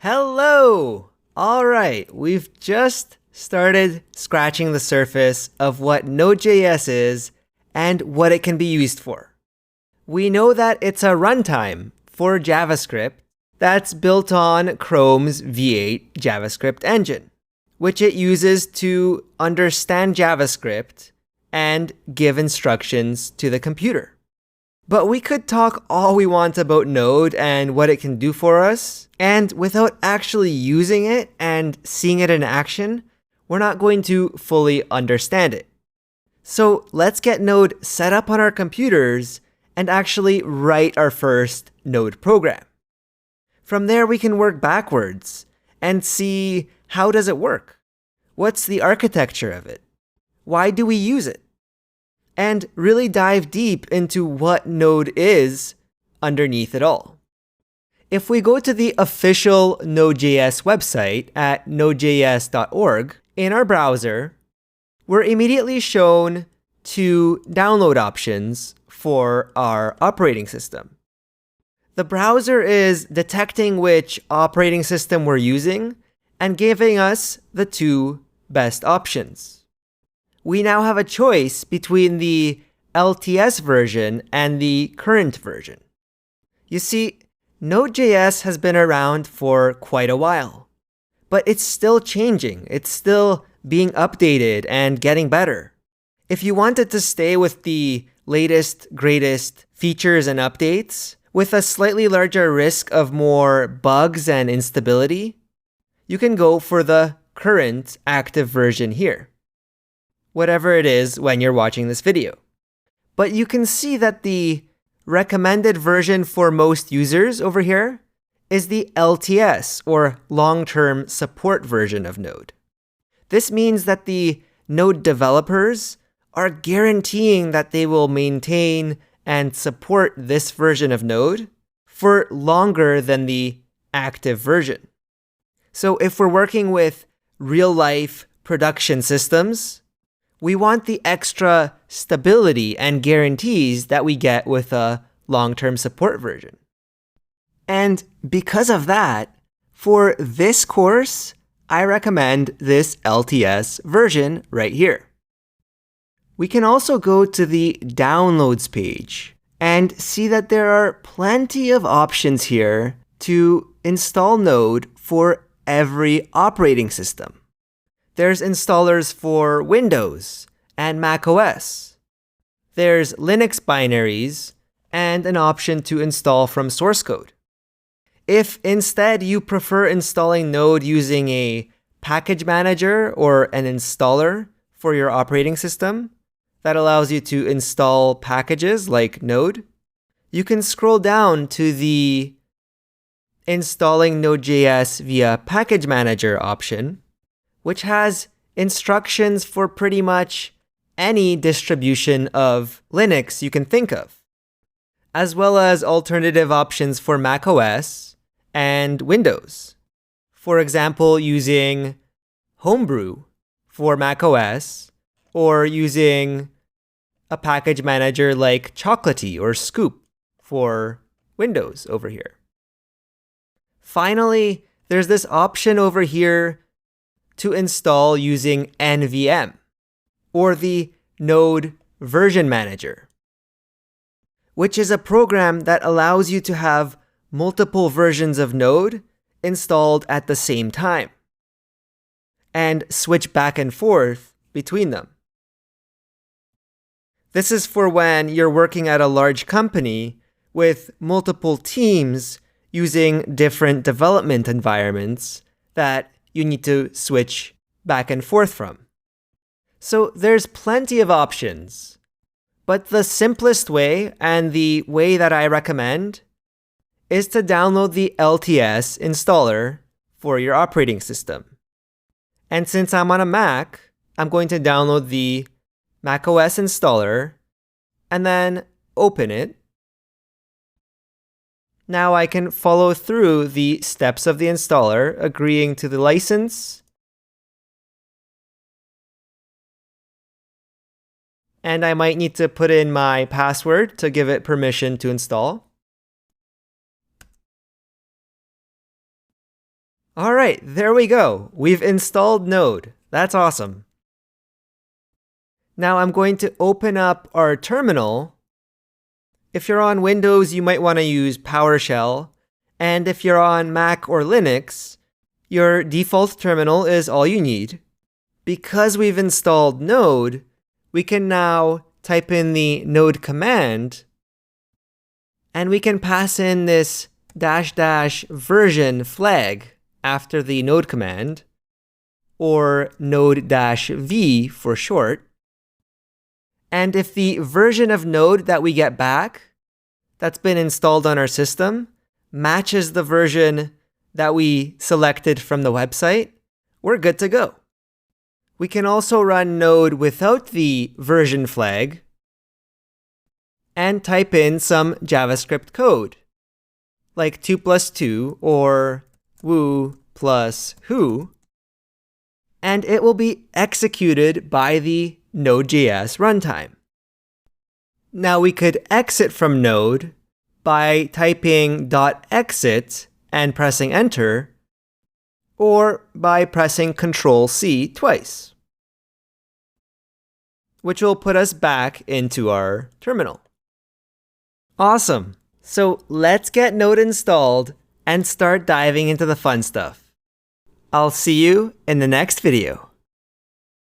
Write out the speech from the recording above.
Hello! Alright, we've just started scratching the surface of what Node.js is and what it can be used for. We know that it's a runtime for JavaScript that's built on Chrome's V8 JavaScript engine, which it uses to understand JavaScript and give instructions to the computer. But we could talk all we want about Node and what it can do for us, and without actually using it and seeing it in action, we're not going to fully understand it. So let's get Node set up on our computers and actually write our first Node program. From there, we can work backwards and see how does it work? What's the architecture of it? Why do we use it? And really dive deep into what Node is underneath it all. If we go to the official Node.js website at nodejs.org, in our browser, we're immediately shown two download options for our operating system. The browser is detecting which operating system we're using and giving us the two best options. We now have a choice between the LTS version and the current version. You see, Node.js has been around for quite a while, but it's still changing. It's still being updated and getting better. If you wanted to stay with the latest, greatest features and updates, with a slightly larger risk of more bugs and instability, you can go for the current active version here, whatever it is when you're watching this video. But you can see that the recommended version for most users over here is the LTS, or long-term support version of Node. This means that the Node developers are guaranteeing that they will maintain and support this version of Node for longer than the active version. So if we're working with real-life production systems, we want the extra stability and guarantees that we get with a long-term support version. And because of that, for this course, I recommend this LTS version right here. We can also go to the downloads page and see that there are plenty of options here to install Node for every operating system. There's installers for Windows and Mac OS. There's Linux binaries and an option to install from source code. If instead you prefer installing Node using a package manager or an installer for your operating system that allows you to install packages like Node, you can scroll down to the Installing Node.js via Package Manager option, which has instructions for pretty much any distribution of Linux you can think of, as well as alternative options for Mac OS and Windows. For example, using Homebrew for Mac OS, or using a package manager like Chocolatey or Scoop for Windows over here. Finally, there's this option over here to install using NVM, or the Node Version Manager, which is a program that allows you to have multiple versions of Node installed at the same time and switch back and forth between them. This is for when you're working at a large company with multiple teams using different development environments that you need to switch back and forth from. So there's plenty of options, but the simplest way and the way that I recommend is to download the LTS installer for your operating system. And since I'm on a Mac, I'm going to download the macOS installer and then open it. Now I can follow through the steps of the installer, agreeing to the license, and I might need to put in my password to give it permission to install. All right, there we go. We've installed Node. That's awesome. Now I'm going to open up our terminal. If you're on Windows, you might want to use PowerShell. And if you're on Mac or Linux, your default terminal is all you need. Because we've installed Node, we can now type in the node command, and we can pass in this -- version flag after the node command, or node-v for short. And if the version of Node that we get back that's been installed on our system matches the version that we selected from the website, we're good to go. We can also run Node without the version flag and type in some JavaScript code, like 2 + 2 or woo plus who, and it will be executed by the Node.js runtime. Now we could exit from Node by typing .exit and pressing enter, or by pressing Ctrl+C twice, which will put us back into our terminal. Awesome. So let's get Node installed and start diving into the fun stuff. I'll see you in the next video.